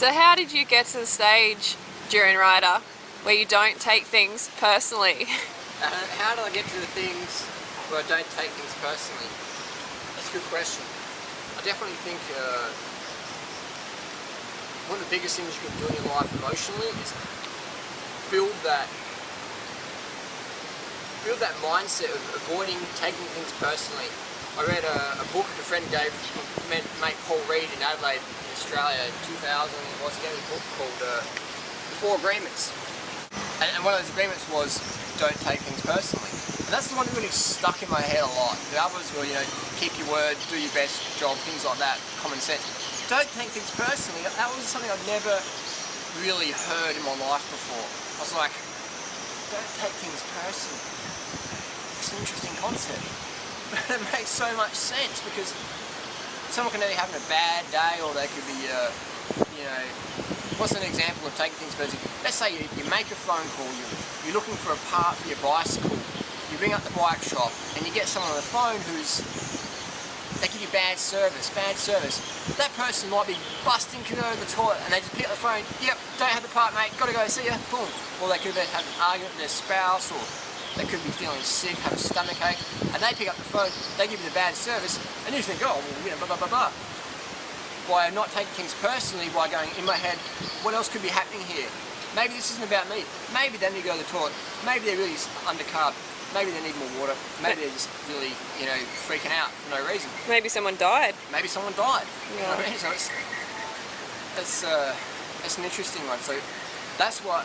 So how did you get to the stage during Ryder where you don't take things personally? How did I get to the things where I don't take things personally? That's a good question. I definitely think one of the biggest things you can do in your life emotionally is build that mindset of avoiding taking things personally. I read a book a friend gave mate Paul Reed in Adelaide, in Australia, in 2000. He gave a book called The 4 Agreements. And one of those agreements was, don't take things personally. And that's the one that really stuck in my head a lot. The others were, you know, keep your word, do your best job, things like that, common sense. Don't take things personally. That was something I'd never really heard in my life before. I was like, don't take things personally. It's an interesting concept. But it makes so much sense because someone can be having a bad day, or they could be, you know, what's an example of taking things personally? Let's say you make a phone call, you're looking for a part for your bicycle, you ring up the bike shop and you get someone on the phone they give you bad service. That person might be busting to go to the toilet and they just pick up the phone, yep, don't have the part mate, gotta go, see ya, boom. Or they could have had an argument with their spouse, or they could be feeling sick, have a stomach ache, and they pick up the phone, they give you the bad service, and you think, oh, well, you know, blah, blah, blah, blah. By not taking things personally, by going in my head, what else could be happening here? Maybe this isn't about me. Maybe they need to go to the toilet. Maybe they're really undercarb. Maybe they need more water. Maybe they're just really, you know, freaking out for no reason. Maybe someone died. Maybe someone died. Yeah. You know what I mean? So it's an interesting one. So that's what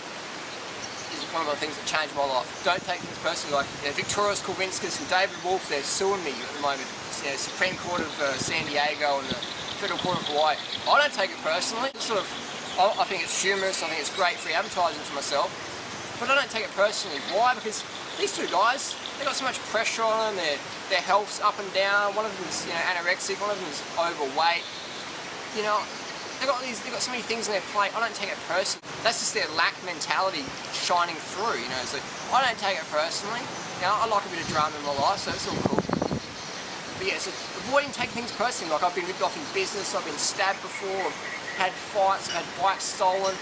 is one of the things that changed my life. Don't take things personally. Like, you know, Victoria's Kulvinskas and David Wolf, they're suing me at the moment. You know, Supreme Court of San Diego and the Federal Court of Hawaii. I don't take it personally. It's sort of, I think it's humorous. I think it's great free advertising for myself. But I don't take it personally. Why? Because these two guys, they've got so much pressure on them. Their health's up and down. One of them is, you know, anorexic. One of them is overweight. You know, they've got so many things on their plate. I don't take it personally. That's just their lack mentality shining through. You know, so I don't take it personally. You know, I like a bit of drama in my life, so it's all cool. But yeah, so avoiding taking things personally. Like, I've been ripped off in business. I've been stabbed before. I've had fights. I've had bikes stolen.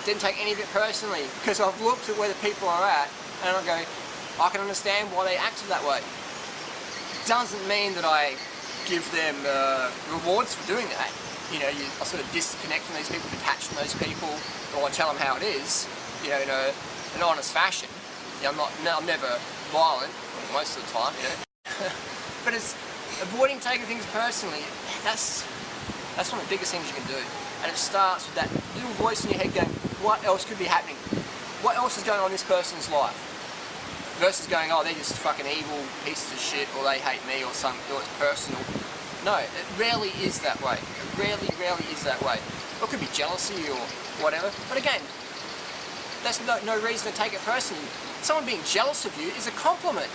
Didn't take any of it personally because I've looked at where the people are at and I go, I can understand why they acted that way. Doesn't mean that I give them rewards for doing that. You know, I sort of disconnect from these people, detach from those people, or I tell them how it is, you know, in an honest fashion. You know, I'm never violent most of the time, you know. But it's avoiding taking things personally. That's one of the biggest things you can do. And it starts with that little voice in your head going, what else could be happening? What else is going on in this person's life? Versus going, oh, they're just fucking evil pieces of shit, or they hate me, or it's personal. No, it rarely is that way. It rarely is that way. Or it could be jealousy or whatever. But again, that's no reason to take it personally. Someone being jealous of you is a compliment.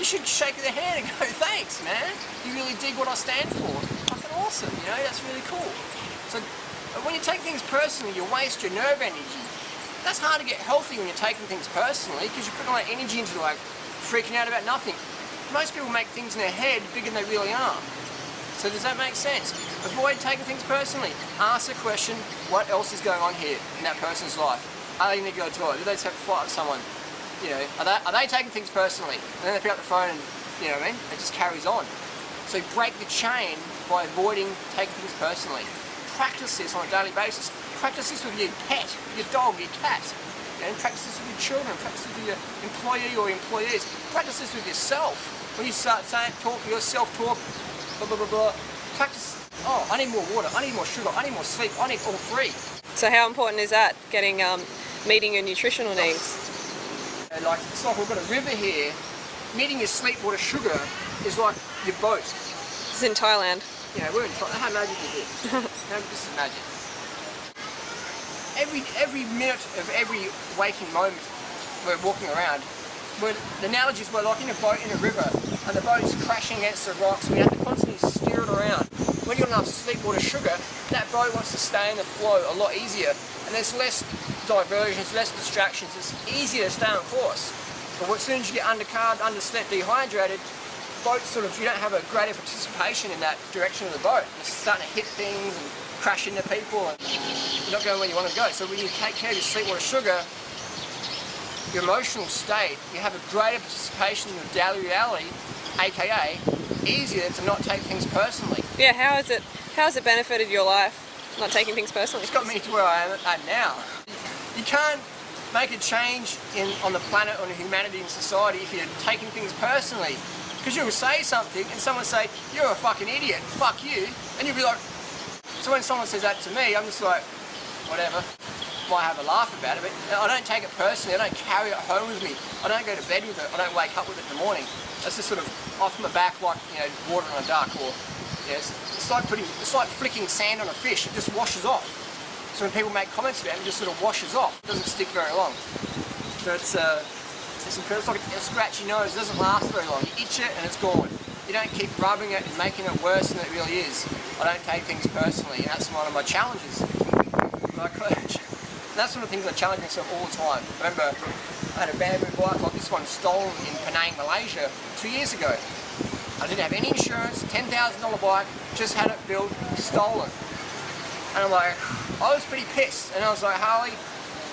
You should shake their hand and go, thanks, man. You really dig what I stand for. Fucking awesome, you know, that's really cool. So when you take things personally, you waste your nerve energy. That's hard to get healthy when you're taking things personally, because you're putting all that energy into, like, freaking out about nothing. Most people make things in their head bigger than they really are. So does that make sense? Avoid taking things personally. Ask the question, what else is going on here in that person's life? Are they going to go to the toilet? Do they just have to fight with someone? You know, are they taking things personally? And then they pick up the phone and, you know what I mean? It just carries on. So break the chain by avoiding taking things personally. Practice this on a daily basis. Practice this with your pet, your dog, your cat. You know, practice this with your children. Practice this with your employee or employees. Practice this with yourself. When you start saying, talk to yourself, talk, blah, blah, blah, blah. Practice, oh, I need more water, I need more sugar, I need more sleep, I need all three. So how important is that, meeting your nutritional needs? And like, it's like we've got a river here. Meeting your sleep, water, sugar is like your boat. It's in Thailand. You know, we're in Thailand. How magic is it? This is magic. Every minute of every waking moment we're walking around, the analogy is we're like in a boat in a river and the boat's crashing against the rocks. We have to constantly steer it around. When you've got enough sleep, water, sugar, that boat wants to stay in the flow a lot easier, and there's less diversions, less distractions. It's easier to stay on course. But as soon as you get undercarbed, underslept, dehydrated, boat sort of, you don't have a greater participation in that direction of the boat. It's starting to hit things and crash into people. And you're not going where you want to go. So when you take care of your sleep water sugar, your emotional state, you have a greater participation in your daily reality, aka easier to not take things personally. Yeah, how has it benefited your life, not taking things personally? It's got me to where I am at now. You can't make a change on the planet, on humanity and society if you're taking things personally. Because you'll say something and someone say, you're a fucking idiot, fuck you, and you'll be like, so when someone says that to me, I'm just like, whatever. Might have a laugh about it, but I don't take it personally. I don't carry it home with me. I don't go to bed with it. I don't wake up with it in the morning. That's just sort of off my back, like, you know, water on a duck, or yes, it's like flicking sand on a fish. It just washes off. So when people make comments about it, it just sort of washes off. It doesn't stick very long. So it's incredible. It's like a scratchy nose. It doesn't last very long. You itch it and it's gone. You don't keep rubbing it and making it worse than it really is. I don't take things personally, and that's one of my challenges. That's one of the things I challenge myself all the time. I remember I had a bamboo bike like this one stolen in Penang, Malaysia 2 years ago. I didn't have any insurance, $10,000 bike, just had it built, stolen. And I'm like, I was pretty pissed. And I was like, Harley,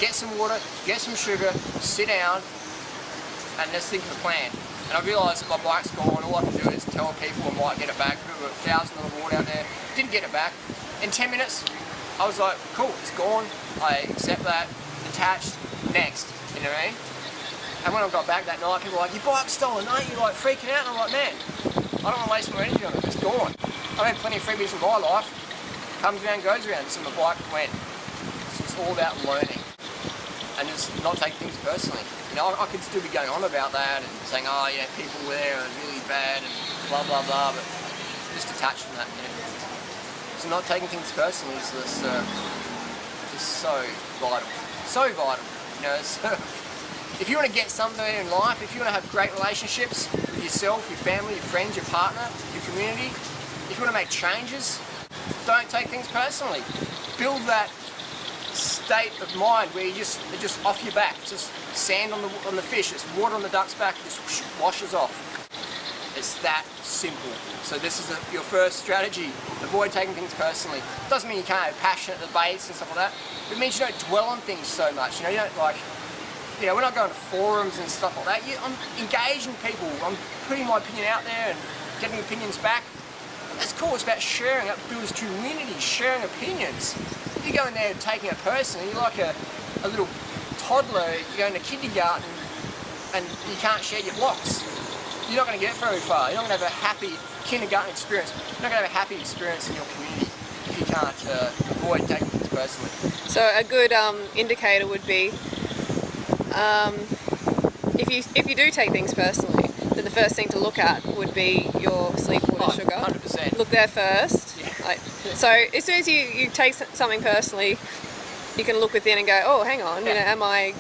get some water, get some sugar, sit down, and let's think of a plan. And I realised that my bike's gone, all I can do is tell people I might get it back, put $1,000 water out there, didn't get it back. In 10 minutes, I was like, cool, it's gone, I accept that, detached, next, you know what I mean? And when I got back that night, people were like, your bike's stolen, aren't you like freaking out? And I'm like, man, I don't want to waste my energy on it, it's gone. I've had plenty of freebies in my life, comes around, goes around, so my bike went. So it's all about learning, and just not take things personally. You know, I could still be going on about that, and saying, oh yeah, people there are really bad, and blah, blah, blah, but just detached from that, you know. So not taking things personally is just so vital. So vital. You know, if you want to get somewhere in life, if you want to have great relationships with yourself, your family, your friends, your partner, your community, if you want to make changes, don't take things personally. Build that state of mind where it's just off your back. It's just sand on the fish, it's water on the duck's back, it just washes off. It's that simple. So this is your first strategy. Avoid taking things personally. Doesn't mean you can't have passionate debates and stuff like that. It means you don't dwell on things so much. You know, you don't like, you know, when I go into forums and stuff like that, I'm engaging people. I'm putting my opinion out there and getting opinions back. That's cool. It's about sharing. It builds community, sharing opinions. If you go in there taking it personally, you're like a little toddler. You go into kindergarten and you can't share your blocks. You're not going to get very far. You're not going to have a happy kindergarten experience. You're not going to have a happy experience in your community if you can't avoid taking things personally. So a good indicator would be if you do take things personally, then the first thing to look at would be your sleep water sugar. 100%. Look there first. Yeah. So as soon as you take something personally, you can look within and go, oh, hang on, you know, am I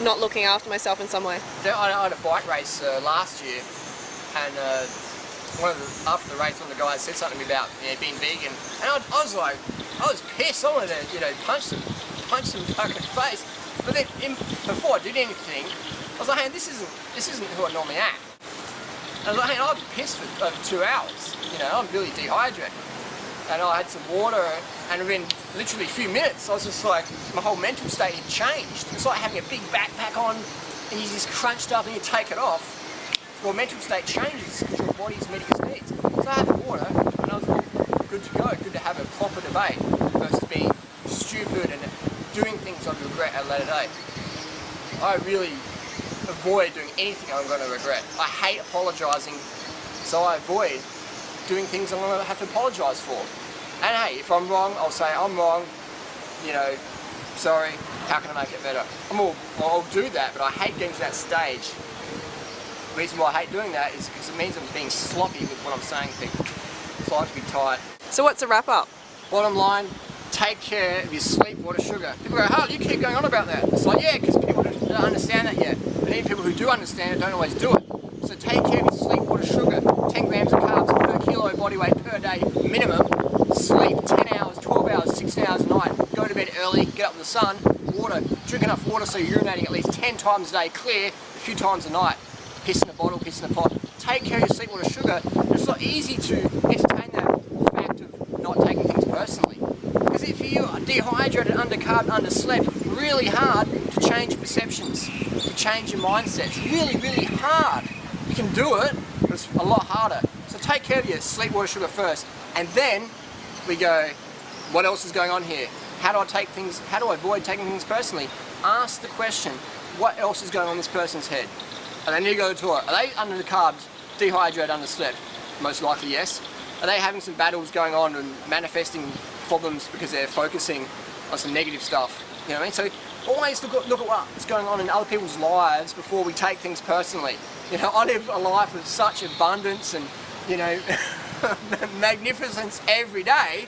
not looking after myself in some way? I had a bike race last year, and after the race, one of the guys said something about being vegan, and I was pissed. I wanted to punch them fucking face. But then before I did anything, I was like, hey, this isn't who I normally am. And I was like, hey, I've been pissed for over 2 hours. You know, I'm really dehydrated. And I had some water, and within literally a few minutes, I was just like, my whole mental state had changed. It's like having a big backpack on, and you just crunched up and you take it off. Your mental state changes because your body's meeting its needs. So I had the water, and I was good to go, good to have a proper debate versus being stupid and doing things I regret at a later date. I really avoid doing anything I'm going to regret. I hate apologising, so I avoid doing things I'm going to have to apologise for. And hey, if I'm wrong, I'll say I'm wrong, you know, sorry, how can I make it better? I'll do that, but I hate getting to that stage. The reason why I hate doing that is because it means I'm being sloppy with what I'm saying to people. So I like to be tight. So what's the wrap up? Bottom line, take care of your sleep water sugar. People go, Harley, you keep going on about that. It's like, yeah, because people don't understand that yet. But even people who do understand it don't always do it. So take care of your sleep water sugar. 10 grams of carbs per kilo body weight per day minimum. Sleep 10 hours, 12 hours, 16 hours a night. Go to bed early, get up in the sun. Water, drink enough water so you're urinating at least 10 times a day clear, a few times a night. Piss in a bottle, piss in a pot. Take care of your sleep water sugar. It's not easy to entertain that fact of not taking things personally. Because if you are dehydrated, undercarbed, underslept, really hard to change perceptions, to change your mindset. It's really, really hard. You can do it, but it's a lot harder. So take care of your sleep, water, sugar first, and then we go, what else is going on here? How do I avoid taking things personally? Ask the question, what else is going on in this person's head? And then you go to it. Are they undercarbed, dehydrated, underslept? Most likely yes. Are they having some battles going on and manifesting problems because they're focusing on some negative stuff? You know what I mean? So always look at what's going on in other people's lives before we take things personally. You know, I live a life of such abundance and, you know, magnificence every day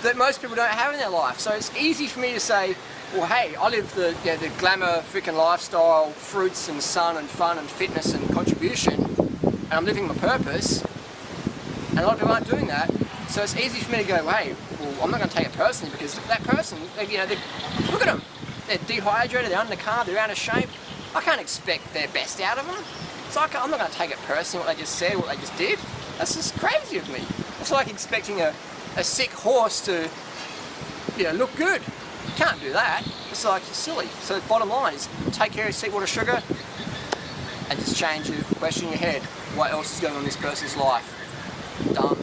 that most people don't have in their life. So it's easy for me to say, well, hey, I live the glamour freaking lifestyle, fruits and sun and fun and fitness and contribution, and I'm living my purpose. And a lot of people aren't doing that. So it's easy for me to go, hey, well, I'm not going to take it personally because that person, you know, look at them. They're dehydrated, they're undercarb, they're out of shape. I can't expect their best out of them. So I'm not going to take it personally what they just said, what they just did. That's just crazy of me. It's like expecting a sick horse to, you know, look good. You can't do that. It's like, it's silly. So the bottom line is take care of sleep, water, sugar, and just change your question in your head. What else is going on in this person's life? Done.